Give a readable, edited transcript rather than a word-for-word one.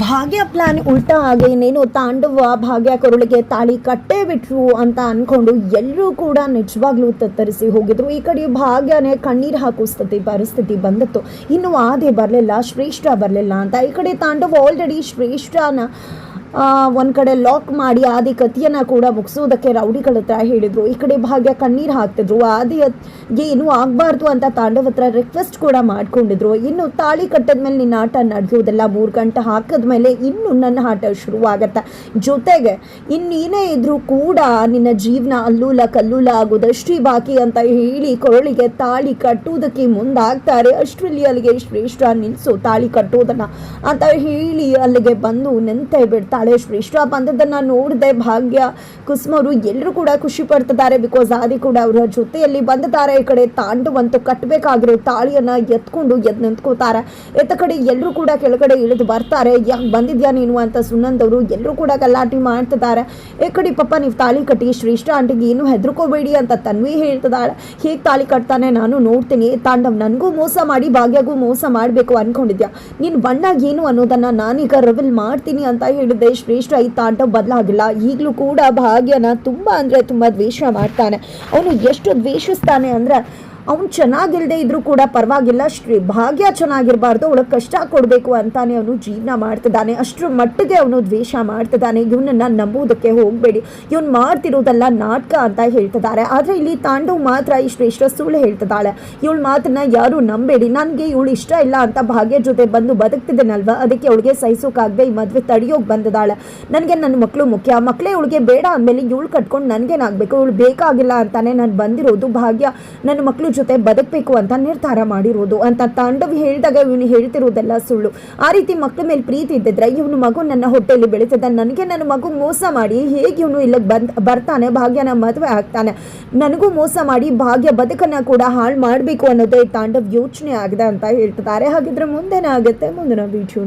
ಭಾಗ್ಯ plan ಉಲ್ಟಾ ಆಗಿ ಇನ್ನೇನು ತಾಂಡವ ಭಾಗ್ಯ ಕರುಳಿಗೆ ತಾಳಿ ಕಟ್ಟೇ ಬಿಟ್ರು ಅಂತ ಅನ್ಕೊಂಡು ಎಲ್ಲರೂ ಕೂಡ ನಿಜವಾಗ್ಲೂ ತತ್ತರಿಸಿ ಹೋಗಿದ್ರು. ಈ ಕಡೆ ಭಾಗ್ಯನೇ ಕಣ್ಣೀರು ಹಾಕೋ ಪರಿಸ್ಥಿತಿ ಬಂದಿತ್ತು. ಇನ್ನು ಆದೆ ಬರಲಿಲ್ಲ, ಶ್ರೇಷ್ಠ ಬರಲಿಲ್ಲ ಅಂತ. ಈ ಕಡೆ ತಾಂಡವ ಆಲ್ರೆಡಿ ಶ್ರೇಷ್ಠನ ಒಂದು ಕಡೆ ಲಾಕ್ ಮಾಡಿ ಆದಿ ಕತಿಯನ್ನು ಕೂಡ ಮುಗಿಸೋದಕ್ಕೆ ರೌಡಿಗಳ ಹತ್ರ ಹೇಳಿದರು. ಈ ಕಡೆ ಭಾಗ್ಯ ಕಣ್ಣೀರು ಹಾಕ್ತಿದ್ರು. ಆದಿಗೆ ಏನೂ ಆಗಬಾರ್ದು ಅಂತ ತಾಂಡವ ಹತ್ರ ರಿಕ್ವೆಸ್ಟ್ ಕೂಡ ಮಾಡ್ಕೊಂಡಿದ್ರು. ಇನ್ನು ತಾಳಿ ಕಟ್ಟದ ಮೇಲೆ ನಿನ್ನ ಆಟ ನಡೆಯೋದೆಲ್ಲ 3 ಗಂಟೆ ಹಾಕಿದ್ಮೇಲೆ ಇನ್ನು ನನ್ನ ಆಟ ಶುರುವಾಗತ್ತೆ. ಜೊತೆಗೆ ಇನ್ನೇನೇ ಇದ್ರೂ ಕೂಡ ನಿನ್ನ ಜೀವನ ಅಲ್ಲೂಲ ಕಲ್ಲೂಲ ಆಗೋದಷ್ಟೇ ಬಾಕಿ ಅಂತ ಹೇಳಿ ಕೊರಳಿಗೆ ತಾಳಿ ಕಟ್ಟುವುದಕ್ಕೆ ಮುಂದಾಗ್ತಾರೆ. ಅಷ್ಟರಲ್ಲಿ ಅಲ್ಲಿಗೆ ಶ್ರೇಷ್ಠ ನಿಲ್ಲಿಸು ತಾಳಿ ಕಟ್ಟೋದನ್ನು ಅಂತ ಹೇಳಿ ಅಲ್ಲಿಗೆ ಬಂದು ನಿಂತೇ ಬಿಡ್ತಾಳೆ. ಶ್ರೇಷ್ಠ ಬಂದದನ್ನು ನೋಡಿದೆ ಭಾಗ್ಯ ಕುಸುಮರು ಎಲ್ಲರೂ ಕೂಡ ಖುಷಿ ಪಡ್ತಿದ್ದಾರೆ. ಬಿಕಾಸ್ ಆದಿ ಕೂಡ ಅವರ ಜೊತೆಯಲ್ಲಿ ಬಂದಿದ್ದಾರೆ. ಈ ಕಡೆ ತಾಂಡವಂತೂ ಕಟ್ಟಬೇಕಾಗಿರೋ ತಾಳಿಯನ್ನು ಎತ್ಕೊಂಡು ನಿಂತ್ಕೋತಾರೆ. ಎತ್ತ ಕಡೆ ಎಲ್ಲರೂ ಕೂಡ ಕೆಳಗಡೆ ಇಳಿದು ಬರ್ತಾರೆ. ಯಾಕೆ ಬಂದಿದ್ಯಾ ನೀನು ಅಂತ ಸುನಂದವರು ಎಲ್ಲರೂ ಕೂಡ ಗಲಾಟೆ ಮಾಡ್ತಿದ್ದಾರೆ. ಈ ಕಡೆ ಪಾಪ ನೀವು ತಾಳಿ ಕಟ್ಟಿ ಶ್ರೇಷ್ಠ ಆಂಟಿಗೆ ಏನು ಹೆದರ್ಕೋಬೇಡಿ ಅಂತ ತನ್ವಿ ಹೇಳ್ತಿದ್ದಾಳೆ. ಹೇಗೆ ತಾಳಿ ಕಟ್ತಾನೆ ನಾನು ನೋಡ್ತೀನಿ. ತಾಂಡವ್ ನನಗೂ ಮೋಸ ಮಾಡಿ ಭಾಗ್ಯಗೂ ಮೋಸ ಮಾಡಬೇಕು ಅನ್ಕೊಂಡಿದ್ಯಾ? ನೀನು ಬಣ್ಣಾಗ ಏನು ಅನ್ನೋದನ್ನು ನಾನೀಗ ರಿವೀಲ್ ಮಾಡ್ತೀನಿ ಅಂತ ಹೇಳಿದ್ದೆ. ಶ್ರೇಷ್ಠ ಈ ತಾಂಡವ್ ಬದಲಾಗಿಲ್ಲ. ಈಗಲೂ ಕೂಡ ಭಾಗ್ಯನ ತುಂಬ ಅಂದರೆ ತುಂಬ ದ್ವೇಷ ಮಾಡ್ತಾನೆ. ಅವನು ಎಷ್ಟು ದ್ವೇಷಿಸ್ತಾನೆ ಅಂದರೆ ಅವನು ಚೆನ್ನಾಗಿಲ್ಲದೆ ಇದ್ರೂ ಕೂಡ ಪರವಾಗಿಲ್ಲ, ಭಾಗ್ಯ ಚೆನ್ನಾಗಿರಬಾರ್ದು, ಅವಳಿಗೆ ಕಷ್ಟ ಕೊಡಬೇಕು ಅಂತಾನೆ ಅವನು ಜೀವನ ಮಾಡ್ತಿದ್ದಾನೆ. ಅಷ್ಟರ ಮಟ್ಟಿಗೆ ಅವನು ದ್ವೇಷ ಮಾಡ್ತಿದ್ದಾನೆ. ಇವನನ್ನು ನಂಬುವುದಕ್ಕೆ ಹೋಗಬೇಡಿ, ಇವನು ಮಾಡ್ತಿರೋದೆಲ್ಲ ನಾಟಕ ಅಂತ ಹೇಳ್ತಿದ್ದಾರೆ. ಆದರೆ ಇಲ್ಲಿ ತಾಂಡವ್ ಮಾತ್ರ ಈ ಶ್ರೇಷ್ಠ ಸುಳ್ಳು ಹೇಳ್ತಿದ್ದಾಳೆ. ಇವಳ ಮಾತನ್ನ ಯಾರು ನಂಬೇಡಿ, ನನಗೆ ಇವಳು ಇಷ್ಟ ಇಲ್ಲ ಅಂತ ಭಾಗ್ಯ ಜೊತೆ ಬಂದು ಬದುಕ್ತಿದ್ದೇನಲ್ವ, ಅದಕ್ಕೆ ಅವಳಿಗೆ ಸಹಿಸೋಕ್ಕಾಗದೆ ಈ ಮದುವೆ ತಡೆಯೋಕೆ ಬಂದಿದ್ದಾಳೆ. ನನಗೆ ನನ್ನ ಮಕ್ಕಳು ಮುಖ್ಯ, ಮಕ್ಕಳೇ ಇವಳಿಗೆ ಬೇಡ ಅಂದಮೇಲೆ ಇವಳು ಕಟ್ಕೊಂಡು ನನಗೇನಾಗಬೇಕು, ಇವಳು ಬೇಕಾಗಿಲ್ಲ ಅಂತಾನೆ ನಾನು ಬಂದಿರೋದು. ಭಾಗ್ಯ ನನ್ನ ಮಕ್ಕಳು ಜೊತೆ ಬದುಕಬೇಕು ಅಂತ ನಿರ್ಧಾರ ಮಾಡಿರೋದು ಅಂತ ತಾಂಡವ್ ಹೇಳಿದಾಗ ಇವನು ಹೇಳ್ತಿರೋದೆಲ್ಲ ಸುಳ್ಳು. ಆ ರೀತಿ ಮಕ್ಕಳ ಮೇಲೆ ಪ್ರೀತಿ ಇದ್ದಿದ್ರೆ ಇವನು ಮಗು ನನ್ನ ಹೊಟ್ಟೆಯಲ್ಲಿ ಬೆಳೀತಿದ್ದ, ನನಗೆ ನನ್ನ ಮಗು ಮೋಸ ಮಾಡಿ ಹೇಗೆ ಇವನು ಇಲ್ಲಿಗೆ ಬರ್ತಾನೆ, ಭಾಗ್ಯನ ಮದುವೆ ಆಗ್ತಾನೆ, ನನಗೂ ಮೋಸ ಮಾಡಿ ಭಾಗ್ಯ ಬದುಕನ್ನ ಕೂಡ ಹಾಳು ಮಾಡಬೇಕು ಅನ್ನೋದೇ ತಾಂಡವ್ ಯೋಚನೆ ಆಗಿದೆ ಅಂತ ಹೇಳ್ತಿದ್ದಾರೆ. ಹಾಗಿದ್ರೆ ಮುಂದೇನಾಗುತ್ತೆ ಮುಂದಿನ ವಿಡಿಯೋ.